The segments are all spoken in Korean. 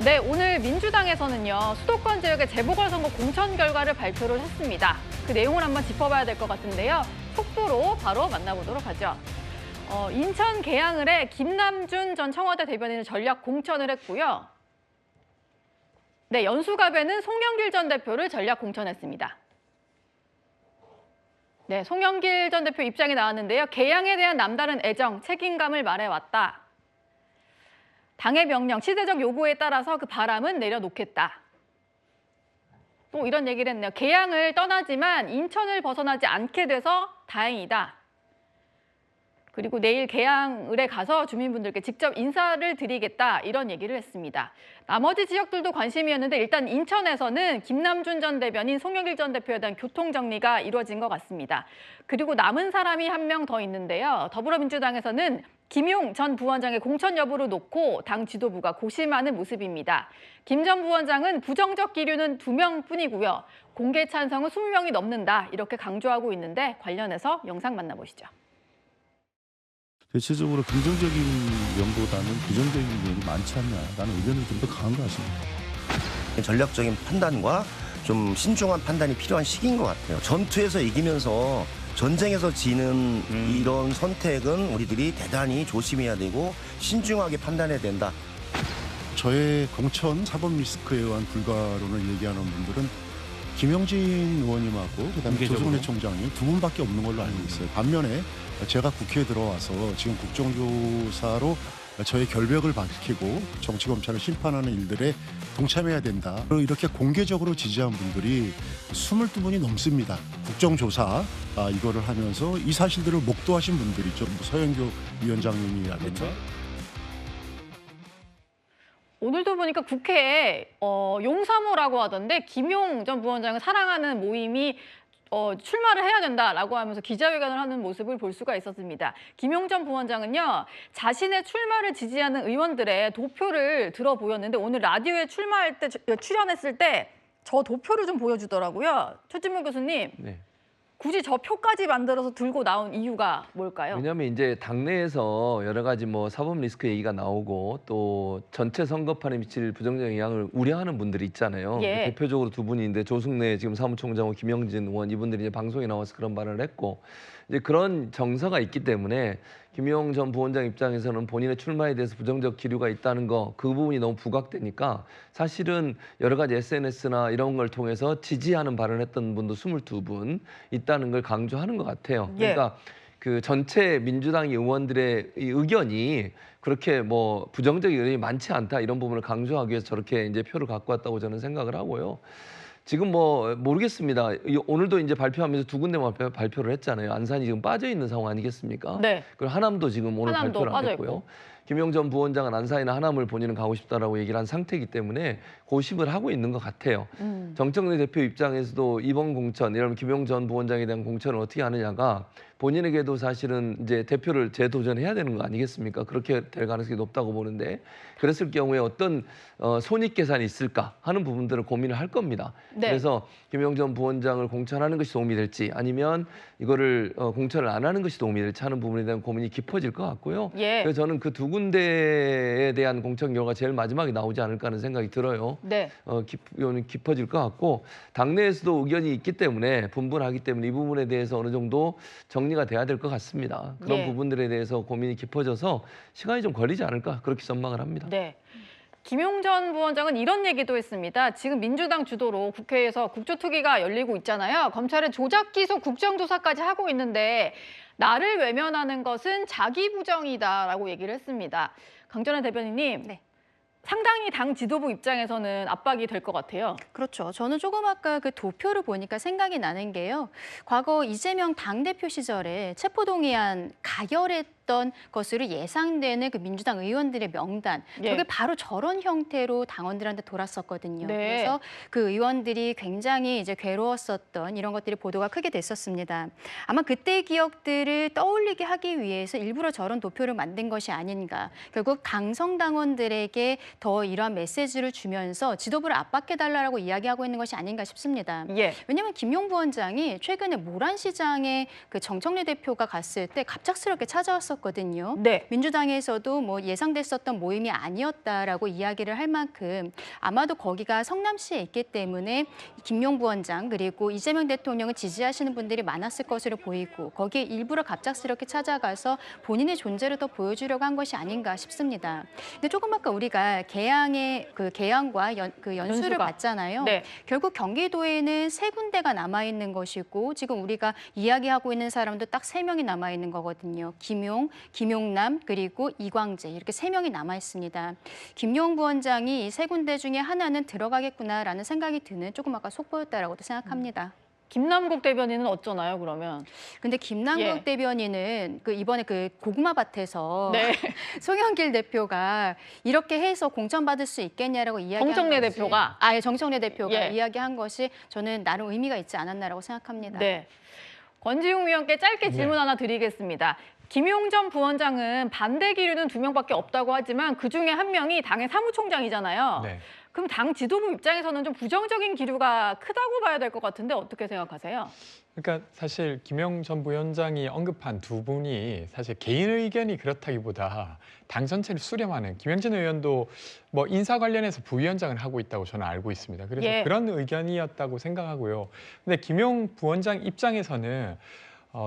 네, 오늘 민주당에서는요, 수도권 지역의 재보궐선거 공천 결과를 발표를 했습니다. 그 내용을 한번 짚어봐야 될 것 같은데요. 속보로 바로 만나보도록 하죠. 인천 계양을에 김남준 전 청와대 대변인을 전략 공천을 했고요. 네, 연수갑에는 송영길 전 대표를 전략 공천했습니다. 네, 송영길 전 대표 입장이 나왔는데요. 계양에 대한 남다른 애정, 책임감을 말해왔다. 당의 명령, 시대적 요구에 따라서 그 바람은 내려놓겠다. 또 이런 얘기를 했네요. 계양을 떠나지만 인천을 벗어나지 않게 돼서 다행이다. 그리고 내일 계양을에 가서 주민분들께 직접 인사를 드리겠다. 이런 얘기를 했습니다. 나머지 지역들도 관심이었는데 일단 인천에서는 김남준 전 대변인, 송영길 전 대표에 대한 교통정리가 이루어진 것 같습니다. 그리고 남은 사람이 한 명 더 있는데요. 더불어민주당에서는 김용 전 부원장의 공천 여부를 놓고 당 지도부가 고심하는 모습입니다. 김 전 부원장은 부정적 기류는 2명뿐이고요. 공개 찬성은 20명이 넘는다. 이렇게 강조하고 있는데 관련해서 영상 만나보시죠. 대체적으로 긍정적인 면보다는 부정적인 면이 많지 않나라는 의견이 좀 더 강한 것 같습니다. 전략적인 판단과 좀 신중한 판단이 필요한 시기인 것 같아요. 전투에서 이기면서 전쟁에서 지는 이런 선택은 우리들이 대단히 조심해야 되고 신중하게 판단해야 된다. 저의 공천 사법 리스크에 의한 불가론을 얘기하는 분들은 김영진 의원님하고 그다음에 조성래 총장님 두 분밖에 없는 걸로 알고 있어요. 반면에 제가 국회에 들어와서 지금 국정조사로 저의 결백을 밝히고 정치검찰을 심판하는 일들에 동참해야 된다. 이렇게 공개적으로 지지한 분들이 22분이 넘습니다. 국정조사 이거를 하면서 이 사실들을 목도하신 분들이 좀 서영교 위원장님이라든가. 오늘도 보니까 국회에 용사모라고 하던데 김용 전 부원장을 사랑하는 모임이 출마를 해야 된다라고 하면서 기자회견을 하는 모습을 볼 수가 있었습니다. 김용 전 부원장은요, 자신의 출마를 지지하는 의원들의 도표를 들어 보였는데 오늘 라디오에 출연했을 때 저 도표를 좀 보여주더라고요. 최진모 교수님, 네. 굳이 저 표까지 만들어서 들고 나온 이유가 뭘까요? 왜냐하면 이제 당내에서 여러 가지 뭐 사법 리스크 얘기가 나오고 또 전체 선거판에 미칠 부정적 영향을 우려하는 분들이 있잖아요. 예. 대표적으로 두 분이 있는데 조승래 지금 사무총장하고 김영진 의원 이분들이 이제 방송에 나와서 그런 발언을 했고 이제 그런 정서가 있기 때문에 김용 전 부원장 입장에서는 본인의 출마에 대해서 부정적 기류가 있다는 거 그 부분이 너무 부각되니까 사실은 여러 가지 SNS나 이런 걸 통해서 지지하는 발언을 했던 분도 22분 있다는 걸 강조하는 것 같아요. 그러니까 그 전체 민주당 의원들의 이 의견이 그렇게 뭐 부정적인 의견이 많지 않다 이런 부분을 강조하기 위해서 저렇게 이제 표를 갖고 왔다고 저는 생각을 하고요. 지금 뭐 모르겠습니다. 오늘도 이제 발표하면서 두 군데만 발표를 했잖아요. 안산이 지금 빠져 있는 상황 아니겠습니까? 네. 그리고 하남도 지금 오늘 하남도 발표를 안 빠져 했고요. 있고. 김용 전 부원장은 안산이나 하남을 본인은 가고 싶다라고 얘기를 한 상태이기 때문에 고심을 하고 있는 것 같아요. 정청래 대표 입장에서도 이번 공천, 이런 김용 전 부원장에 대한 공천을 어떻게 하느냐가 본인에게도 사실은 이제 대표를 재도전해야 되는 거 아니겠습니까? 그렇게 될 가능성이 높다고 보는데 그랬을 경우에 어떤 손익 계산이 있을까 하는 부분들을 고민을 할 겁니다. 네. 그래서 김용 전 부원장을 공천하는 것이 도움이 될지 아니면 이거를 공천을 안 하는 것이 도움이 될지 하는 부분에 대한 고민이 깊어질 것 같고요. 예. 그래서 저는 그 두 군데에 대한 공천 결과가 제일 마지막에 나오지 않을까 하는 생각이 들어요. 네. 깊어질 것 같고 당내에서도 의견이 있기 때문에 분분하기 때문에 이 부분에 대해서 어느 정도 정리가 돼야 될 것 같습니다. 그런 네. 부분들에 대해서 고민이 깊어져서 시간이 좀 걸리지 않을까 그렇게 전망을 합니다. 네. 김용전 부원장은 이런 얘기도 했습니다. 지금 민주당 주도로 국회에서 국조특위가 열리고 있잖아요. 검찰은 조작 기소 국정조사까지 하고 있는데 나를 외면하는 것은 자기 부정이다라고 얘기를 했습니다. 강전혜 대변인님, 네. 상당히 당 지도부 입장에서는 압박이 될 것 같아요. 그렇죠. 저는 조금 아까 그 도표를 보니까 생각이 나는 게요. 과거 이재명 당대표 시절에 체포동의안 가결했던 것으로 예상되는 그 민주당 의원들의 명단. 예. 저게 바로 저런 형태로 당원들한테 돌았었거든요. 네. 그래서 그 의원들이 굉장히 이제 괴로웠었던 이런 것들이 보도가 크게 됐었습니다. 아마 그때의 기억들을 떠올리게 하기 위해서 일부러 저런 도표를 만든 것이 아닌가. 결국 강성 당원들에게 더 이러한 메시지를 주면서 지도부를 압박해달라고 이야기하고 있는 것이 아닌가 싶습니다. 예. 왜냐하면 김용 부원장이 최근에 모란시장에 그 정청래 대표가 갔을 때 갑작스럽게 찾아왔었거든요. 네. 민주당에서도 뭐 예상됐었던 모임이 아니었다라고 이야기를 할 만큼 아마도 거기가 성남시에 있기 때문에 김용 부원장 그리고 이재명 대통령을 지지하시는 분들이 많았을 것으로 보이고 거기에 일부러 갑작스럽게 찾아가서 본인의 존재를 더 보여주려고 한 것이 아닌가 싶습니다. 근데 조금 아까 우리가 개항과 연수를 연수가. 봤잖아요. 네. 결국 경기도에는 3군데가 남아 있는 것이고 지금 우리가 이야기하고 있는 사람도 딱 3명이 남아 있는 거거든요. 김용, 김용남 그리고 이광재 이렇게 3명이 남아 있습니다. 김용 부원장이 이 3군데 중에 하나는 들어가겠구나라는 생각이 드는 조금 아까 속보였다라고도 생각합니다. 김남국 대변인은 어쩌나요, 그러면? 근데 김남국 예. 대변인은 그 이번에 그 고구마 밭에서 네. 송영길 대표가 이렇게 해서 공천받을 수 있겠냐라고 이야기한 정청래 것이 대표가? 예, 정청래 대표가 예. 이야기한 것이 저는 나름 의미가 있지 않았나라고 생각합니다. 네. 권지웅 위원께 짧게 질문 하나 드리겠습니다. 김용전 부원장은 반대 기류는 2명밖에 없다고 하지만 그중에 한 명이 당의 사무총장이잖아요. 네. 그럼 당 지도부 입장에서는 좀 부정적인 기류가 크다고 봐야 될 것 같은데 어떻게 생각하세요? 그러니까 사실 김용 전 부위원장이 언급한 두 분이 사실 개인 의견이 그렇다기보다 당 전체를 수렴하는 김영진 의원도 뭐 인사 관련해서 부위원장을 하고 있다고 저는 알고 있습니다. 그래서 예. 그런 의견이었다고 생각하고요. 근데 김용 부원장 입장에서는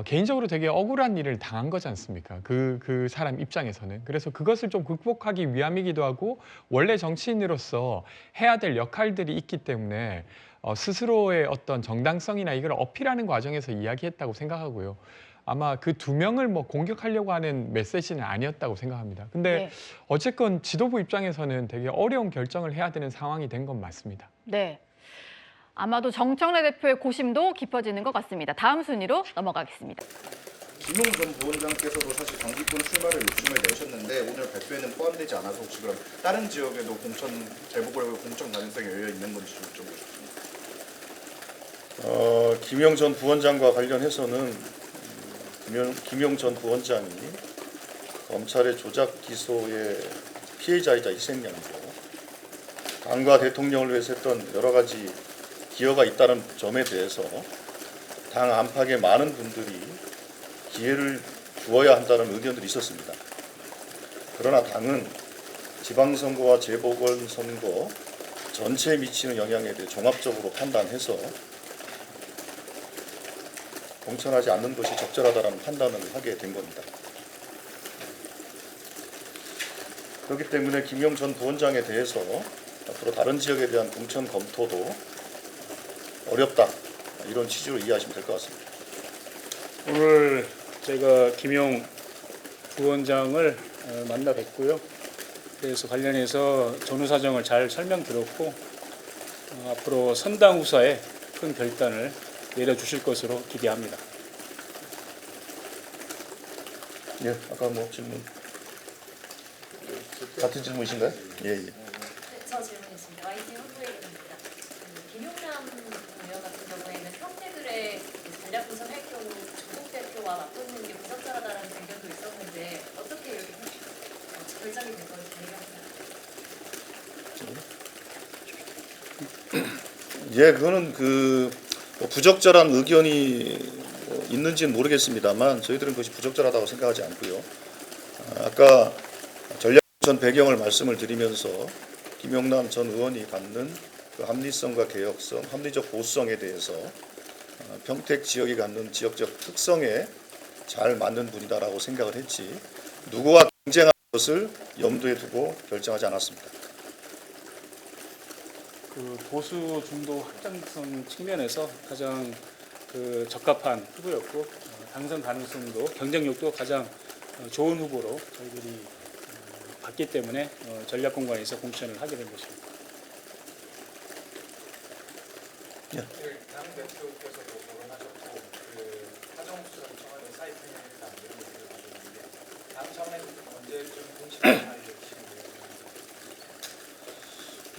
개인적으로 되게 억울한 일을 당한 거지 않습니까? 그 사람 입장에서는. 그래서 그것을 좀 극복하기 위함이기도 하고 원래 정치인으로서 해야 될 역할들이 있기 때문에 스스로의 어떤 정당성이나 이걸 어필하는 과정에서 이야기했다고 생각하고요. 아마 그 2명을 뭐 공격하려고 하는 메시지는 아니었다고 생각합니다. 근데 네. 어쨌건 지도부 입장에서는 되게 어려운 결정을 해야 되는 상황이 된 건 맞습니다. 네. 아마도 정청래 대표의 고심도 깊어지는 것 같습니다. 다음 순위로 넘어가겠습니다. 김용 전 부원장께서도 사실 정기권 출마를 요청을 내셨는데 오늘 발표에는 포함되지 않아서 혹시 그럼 다른 지역에도 공천 재보궐 공천 가능성이 열려 있는 건지 좀 여쭤보고 싶습니다. 김용 전 부원장과 관련해서는 김용 전 부원장이 검찰의 조작 기소의 피해자이자 희생양이고 당과 대통령을 위해서 했던 여러 가지 기여가 있다는 점에 대해서 당 안팎의 많은 분들이 기회를 주어야 한다는 의견들이 있었습니다. 그러나 당은 지방선거와 재보궐선거 전체에 미치는 영향에 대해 종합적으로 판단해서 공천하지 않는 것이 적절하다는 판단을 하게 된 겁니다. 그렇기 때문에 김용 전 부원장에 대해서 앞으로 다른 지역에 대한 공천 검토도 어렵다, 이런 취지로 이해하시면 될 것 같습니다. 오늘 제가 김용 부원장을 만나 뵙고요. 그래서 관련해서 전후 사정을 잘 설명드렸고 앞으로 선당 후사에 큰 결단을 내려주실 것으로 기대합니다. 예, 아까 뭐 질문 같은 질문이신가요? 예, 예. 저 질문 있습니다. YT 후보에게입니다. 김용남 의원 같은 경우에는 평택을에 전략 구성할 경우 조국 대표와 맞붙는 게 부적절하다는 의견도 있었는데 어떻게 이렇게 결정이 된 건지 얘기합니다. 예, 그거는 뭐 부적절한 의견이 있는지는 모르겠습니다만 저희들은 그것이 부적절하다고 생각하지 않고요. 아까 전략전 배경을 말씀을 드리면서 김용남 전 의원이 갖는 그 합리성과 개혁성, 합리적 보수성에 대해서 평택 지역이 갖는 지역적 특성에 잘 맞는 분이다라고 생각을 했지 누구와 경쟁하는 것을 염두에 두고 결정하지 않았습니다. 그 보수 중도 확장성 측면에서 가장 그 적합한 후보였고 당선 가능성도 경쟁력도 가장 좋은 후보로 저희들이 봤기 때문에 전략공관에서 공천을 하게 된 것입니다. 당 대표께서도 거론하셨고 그 하정우 수석 청와대 사입행위했다 이런 얘기를 하셨는데 당 차원에서 언제쯤 공식을 알려주시는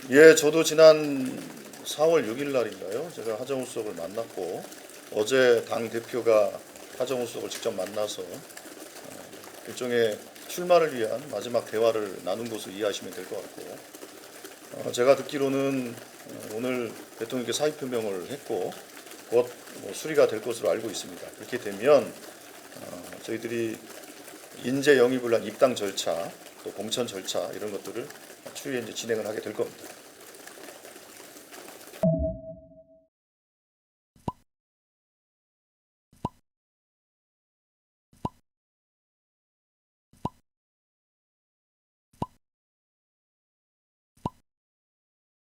거예요? 예, 저도 지난 4월 6일 날인가요? 제가 하정우 수석을 만났고 어제 당 대표가 하정우 수석을 직접 만나서 일종의 출마를 위한 마지막 대화를 나눈 것으로 이해하시면 될 것 같고 제가 듣기로는 오늘 대통령께 사의 표명을 했고 곧 수리가 될 것으로 알고 있습니다. 그렇게 되면 저희들이 인재 영입을 위한 입당 절차, 또 공천 절차 이런 것들을 추후에 이제 진행을 하게 될 겁니다.